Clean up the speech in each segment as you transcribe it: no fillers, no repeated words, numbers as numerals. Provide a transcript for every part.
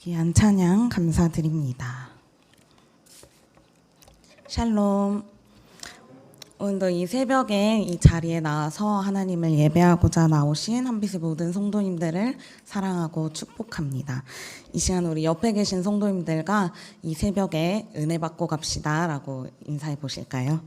귀한 찬양 감사드립니다. 샬롬. 오늘도 이 새벽에 이 자리에 나와서 하나님을 예배하고자 나오신 한빛의 모든 성도님들을 사랑하고 축복합니다. 이 시간 우리 옆에 계신 성도님들과 이 새벽에 은혜 받고 갑시다 라고 인사해 보실까요?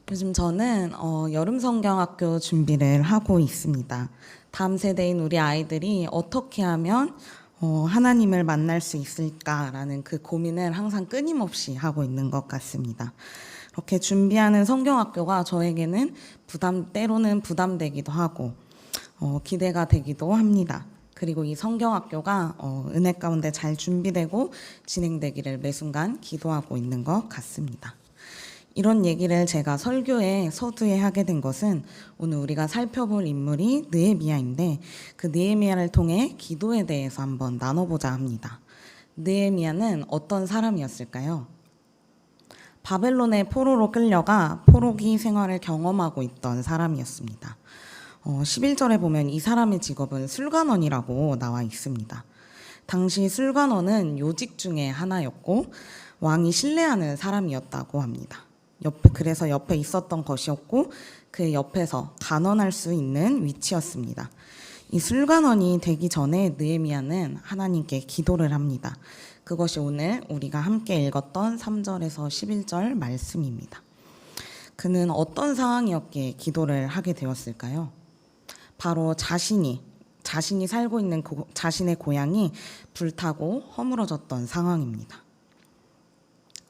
요즘 저는 여름성경학교 준비를 하고 있습니다. 다음 세대인 우리 아이들이 어떻게 하면 하나님을 만날 수 있을까라는 그 고민을 항상 끊임없이 하고 있는 것 같습니다. 이렇게 준비하는 성경학교가 저에게는 때로는 부담되기도 하고 기대가 되기도 합니다. 그리고 이 성경학교가 은혜 가운데 잘 준비되고 진행되기를 매 순간 기도하고 있는 것 같습니다. 이런 얘기를 제가 설교의 서두에 하게 된 것은 오늘 우리가 살펴볼 인물이 느헤미야인데 그 느헤미야를 통해 기도에 대해서 한번 나눠보자 합니다. 느헤미야는 어떤 사람이었을까요? 바벨론의 포로로 끌려가 포로기 생활을 경험하고 있던 사람이었습니다. 11절에 보면 이 사람의 직업은 술관원이라고 나와 있습니다. 당시 술관원은 요직 중에 하나였고 왕이 신뢰하는 사람이었다고 합니다. 그래서 옆에 있었던 것이었고 그 옆에서 간언할 수 있는 위치였습니다. 이 술관원이 되기 전에 느헤미야는 하나님께 기도를 합니다. 그것이 오늘 우리가 함께 읽었던 3절에서 11절 말씀입니다. 그는 어떤 상황이었기에 기도를 하게 되었을까요? 바로 자신이 살고 있는 자신의 고향이 불타고 허물어졌던 상황입니다.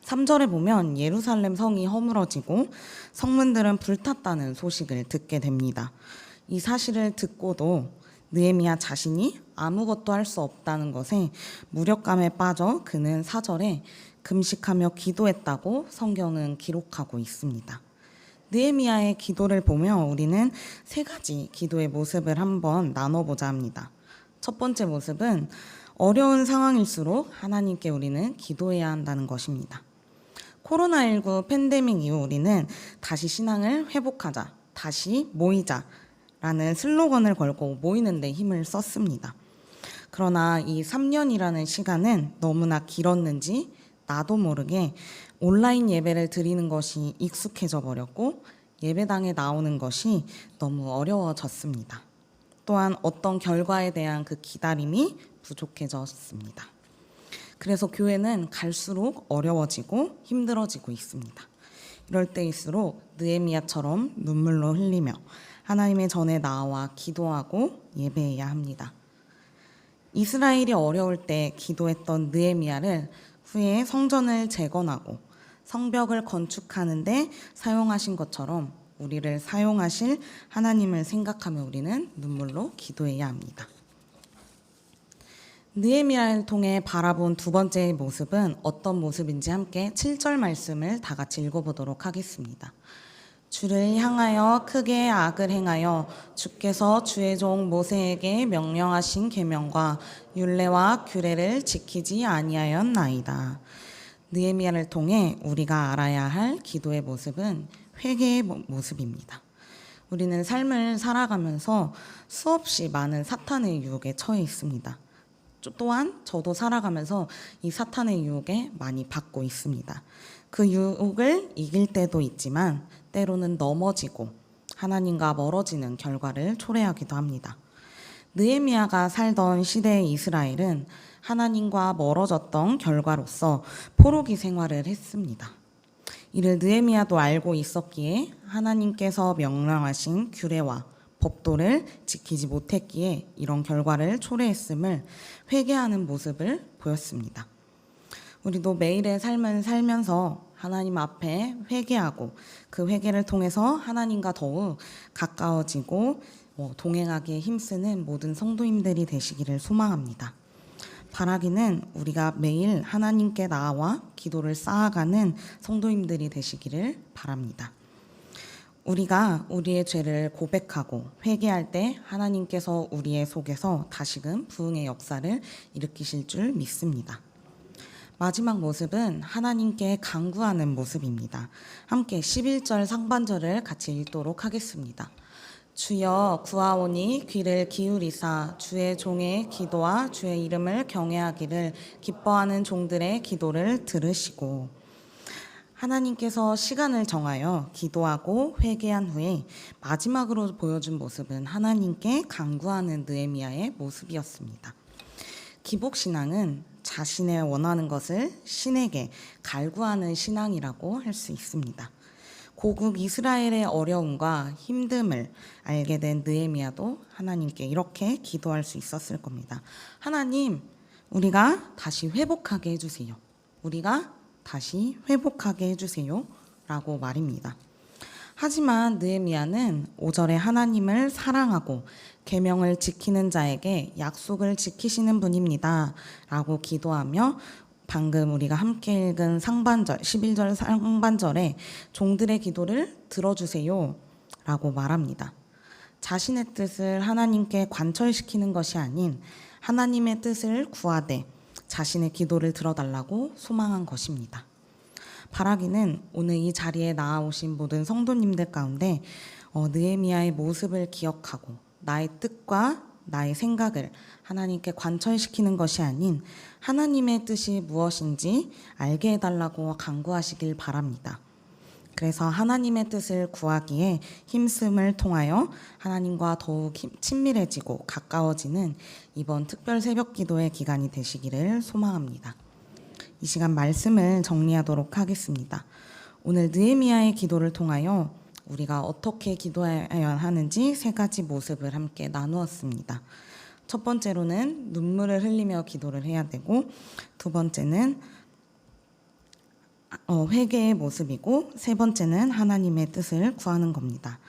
3절에 보면 예루살렘 성이 허물어지고 성문들은 불탔다는 소식을 듣게 됩니다. 이 사실을 듣고도 느헤미야 자신이 아무것도 할 수 없다는 것에 무력감에 빠져 그는 4절에 금식하며 기도했다고 성경은 기록하고 있습니다. 느헤미야의 기도를 보며 우리는 세 가지 기도의 모습을 한번 나눠보자 합니다. 첫 번째 모습은 어려운 상황일수록 하나님께 우리는 기도해야 한다는 것입니다. 코로나19 팬데믹 이후 우리는 다시 신앙을 회복하자, 다시 모이자 라는 슬로건을 걸고 모이는 데 힘을 썼습니다. 그러나 이 3년이라는 시간은 너무나 길었는지 나도 모르게 온라인 예배를 드리는 것이 익숙해져 버렸고 예배당에 나오는 것이 너무 어려워졌습니다. 또한 어떤 결과에 대한 그 기다림이 부족해졌습니다. 그래서 교회는 갈수록 어려워지고 힘들어지고 있습니다. 이럴 때일수록 느헤미야처럼 눈물로 흘리며 하나님의 전에 나와 기도하고 예배해야 합니다. 이스라엘이 어려울 때 기도했던 느헤미야를 후에 성전을 재건하고 성벽을 건축하는 데 사용하신 것처럼 우리를 사용하실 하나님을 생각하며 우리는 눈물로 기도해야 합니다. 느헤미야를 통해 바라본 두 번째 모습은 어떤 모습인지 함께 7절 말씀을 다 같이 읽어보도록 하겠습니다. 주를 향하여 크게 악을 행하여 주께서 주의 종 모세에게 명령하신 계명과 율례와 규례를 지키지 아니하였나이다. 느헤미야를 통해 우리가 알아야 할 기도의 모습은 회개의 모습입니다. 우리는 삶을 살아가면서 수없이 많은 사탄의 유혹에 처해 있습니다. 또한 저도 살아가면서 이 사탄의 유혹에 많이 받고 있습니다. 그 유혹을 이길 때도 있지만 때로는 넘어지고 하나님과 멀어지는 결과를 초래하기도 합니다. 느헤미야가 살던 시대의 이스라엘은 하나님과 멀어졌던 결과로서 포로기 생활을 했습니다. 이를 느헤미야도 알고 있었기에 하나님께서 명령하신 규례와 법도를 지키지 못했기에 이런 결과를 초래했음을 회개하는 모습을 보였습니다. 우리도 매일의 삶을 살면서 하나님 앞에 회개하고 그 회개를 통해서 하나님과 더욱 가까워지고 동행하기에 힘쓰는 모든 성도님들이 되시기를 소망합니다. 바라기는 우리가 매일 하나님께 나아와 기도를 쌓아가는 성도님들이 되시기를 바랍니다. 우리가 우리의 죄를 고백하고 회개할 때 하나님께서 우리의 속에서 다시금 부흥의 역사를 일으키실 줄 믿습니다. 마지막 모습은 하나님께 간구하는 모습입니다. 함께 11절 상반절을 같이 읽도록 하겠습니다. 주여 구하오니 귀를 기울이사 주의 종의 기도와 주의 이름을 경외하기를 기뻐하는 종들의 기도를 들으시고. 하나님께서 시간을 정하여 기도하고 회개한 후에 마지막으로 보여준 모습은 하나님께 간구하는 느헤미야의 모습이었습니다. 기복신앙은 자신의 원하는 것을 신에게 갈구하는 신앙이라고 할 수 있습니다. 고국 이스라엘의 어려움과 힘듦을 알게 된 느헤미야도 하나님께 이렇게 기도할 수 있었을 겁니다. 하나님, 우리가 다시 회복하게 해주세요. 우리가 다시 회복하게 해주세요. 라고 말입니다. 하지만 느헤미야는 5절에 하나님을 사랑하고 계명을 지키는 자에게 약속을 지키시는 분입니다. 라고 기도하며 방금 우리가 함께 읽은 상반절, 11절 상반절에 종들의 기도를 들어주세요. 라고 말합니다. 자신의 뜻을 하나님께 관철시키는 것이 아닌 하나님의 뜻을 구하되 자신의 기도를 들어달라고 소망한 것입니다. 바라기는 오늘 이 자리에 나아오신 모든 성도님들 가운데 느헤미야의 모습을 기억하고 나의 뜻과 나의 생각을 하나님께 관철시키는 것이 아닌 하나님의 뜻이 무엇인지 알게 해달라고 간구하시길 바랍니다. 그래서 하나님의 뜻을 구하기에 힘씀을 통하여 하나님과 더욱 친밀해지고 가까워지는 이번 특별 새벽 기도의 기간이 되시기를 소망합니다. 이 시간 말씀을 정리하도록 하겠습니다. 오늘 느헤미야의 기도를 통하여 우리가 어떻게 기도해야 하는지 3가지 모습을 함께 나누었습니다. 첫 번째로는 눈물을 흘리며 기도를 해야 되고, 두 번째는 회개의 모습이고, 세 번째는 하나님의 뜻을 구하는 겁니다.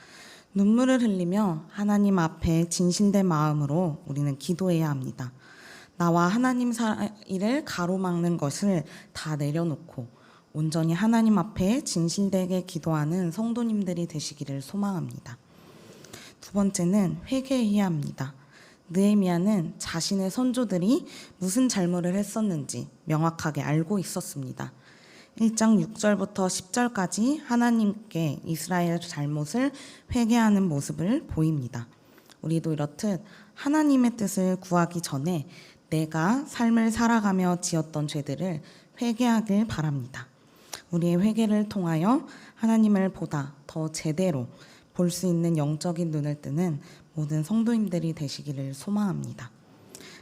눈물을 흘리며 하나님 앞에 진실된 마음으로 우리는 기도해야 합니다. 나와 하나님 사이를 가로막는 것을 다 내려놓고 온전히 하나님 앞에 진실되게 기도하는 성도님들이 되시기를 소망합니다. 두 번째는 회개해야 합니다. 느헤미야는 자신의 선조들이 무슨 잘못을 했었는지 명확하게 알고 있었습니다. 1장 6절부터 10절까지 하나님께 이스라엘 잘못을 회개하는 모습을 보입니다. 우리도 이렇듯 하나님의 뜻을 구하기 전에 내가 삶을 살아가며 지었던 죄들을 회개하길 바랍니다. 우리의 회개를 통하여 하나님을 보다 더 제대로 볼 수 있는 영적인 눈을 뜨는 모든 성도님들이 되시기를 소망합니다.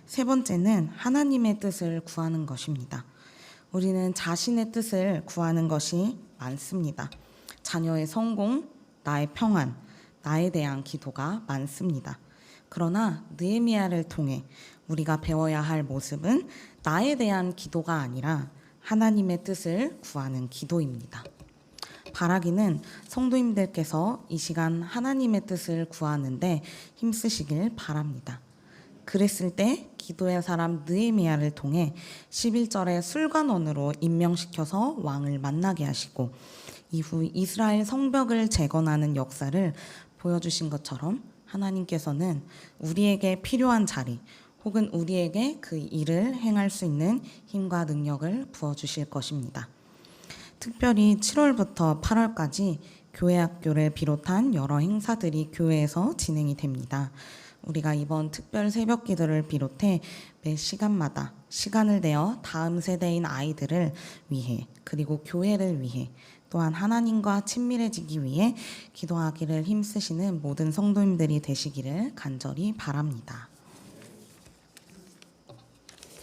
세 번째는 하나님의 뜻을 구하는 것입니다. 우리는 자신의 뜻을 구하는 것이 많습니다. 자녀의 성공, 나의 평안, 나에 대한 기도가 많습니다. 그러나 느헤미야를 통해 우리가 배워야 할 모습은 나에 대한 기도가 아니라 하나님의 뜻을 구하는 기도입니다. 바라기는 성도님들께서 이 시간 하나님의 뜻을 구하는데 힘쓰시길 바랍니다. 그랬을 때 기도의 사람 느헤미야를 통해 11절에 술관원으로 임명시켜서 왕을 만나게 하시고 이후 이스라엘 성벽을 재건하는 역사를 보여주신 것처럼 하나님께서는 우리에게 필요한 자리 혹은 우리에게 그 일을 행할 수 있는 힘과 능력을 부어주실 것입니다. 특별히 7월부터 8월까지 교회학교를 비롯한 여러 행사들이 교회에서 진행이 됩니다. 우리가 이번 특별 새벽 기도를 비롯해 매 시간마다 시간을 내어 다음 세대인 아이들을 위해 그리고 교회를 위해 또한 하나님과 친밀해지기 위해 기도하기를 힘쓰시는 모든 성도님들이 되시기를 간절히 바랍니다.